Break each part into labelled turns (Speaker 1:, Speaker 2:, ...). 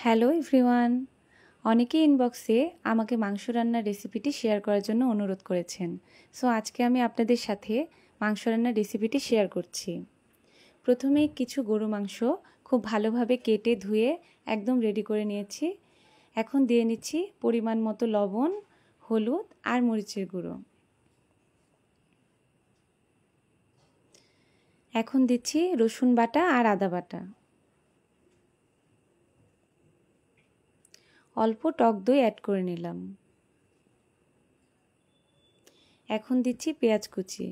Speaker 1: Hello everyone, অনেকেই ইনবক্সে আমাকে মাংস রান্নার রেসিপিটি শেয়ার করার জন্য অনুরোধ করেছেন। সো আজকে আমি আপনাদের সাথে মাংস রান্নার রেসিপিটি শেয়ার করছি। প্রথমে কিছু গরু মাংস খুব ভালোভাবে কেটে ধুয়ে একদম রেডি করে নিয়েছি। এখন দিয়ে নিচ্ছি পরিমাণ মতো লবণ, হলুদ আর মরিচের গুঁড়ো। এখন দিচ্ছি রসুন বাটা আর আদা বাটা। অল্প টক দই অ্যাড করে নিলাম। এখন দিচ্ছি পেঁয়াজ কুচি।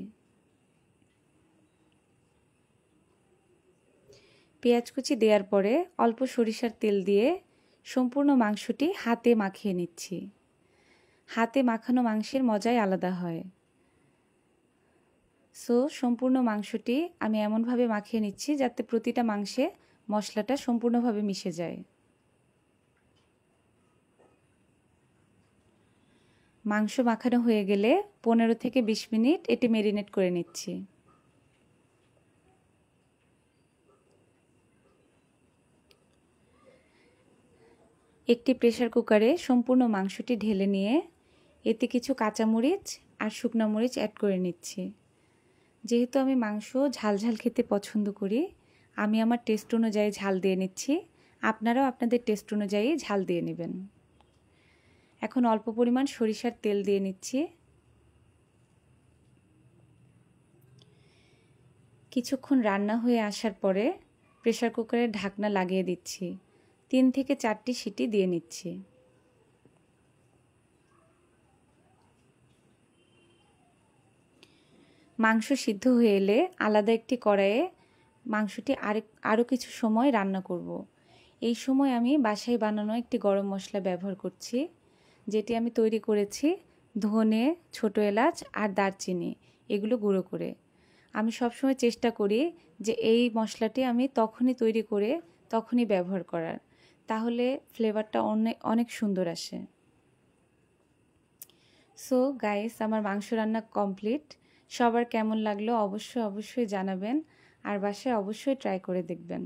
Speaker 1: পেঁয়াজ কুচি দেওয়ার পরে অল্প সরিষার তেল দিয়ে সম্পূর্ণ মাংসটি হাতে মাখিয়ে নিচ্ছি। হাতে মাখানো মাংসের মজাই আলাদা হয়। সো সম্পূর্ণ মাংসটি আমি এমনভাবে মাখিয়ে নিচ্ছি যাতে প্রতিটা মাংসে মশলাটা সম্পূর্ণভাবে মিশে যায়। মাংস মাখানো হয়ে গেলে 15 থেকে 20 মিনিট এটি ম্যারিনেট করে নিচ্ছি। একটি প্রেসার কুকারে সম্পূর্ণ মাংসটি ঢেলে নিয়ে এতে কিছু কাঁচামরিচ আর শুকনো মরিচ অ্যাড করে নিচ্ছি। যেহেতু আমি মাংস ঝাল ঝাল খেতে পছন্দ করি, আমি আমার টেস্ট অনুযায়ী ঝাল দিয়ে নিচ্ছি। আপনারাও আপনাদের টেস্ট অনুযায়ী ঝাল দিয়ে নেবেন। এখন অল্প পরিমাণ সরিষার তেল দিয়ে নিচ্ছি। কিছুক্ষণ রান্না হয়ে আসার পরে প্রেসার কুকারের ঢাকনা লাগিয়ে দিচ্ছি। 3 থেকে 4টি সিটি দিয়ে নিচ্ছি। মাংস সিদ্ধ হয়ে এলে আলাদা একটি কড়াইয়ে মাংসটি আরও কিছু সময় রান্না করব। এই সময় আমি বাসায় বানানো একটি গরম মশলা ব্যবহার করছি, যেটি আমি তৈরি করেছি ধনে, ছোট এলাচ আর দারচিনি এগুলো গুঁড়ো করে। আমি সবসময় চেষ্টা করি যে এই মশলাটি আমি তখনই তৈরি করে তখনই ব্যবহার করার, তাহলে ফ্লেভারটা অনেক সুন্দর আসে। সো গাইস, আমার মাংস রান্না কমপ্লিট। সবার কেমন লাগলো অবশ্যই জানাবেন আর বাসায় অবশ্যই ট্রাই করে দেখবেন।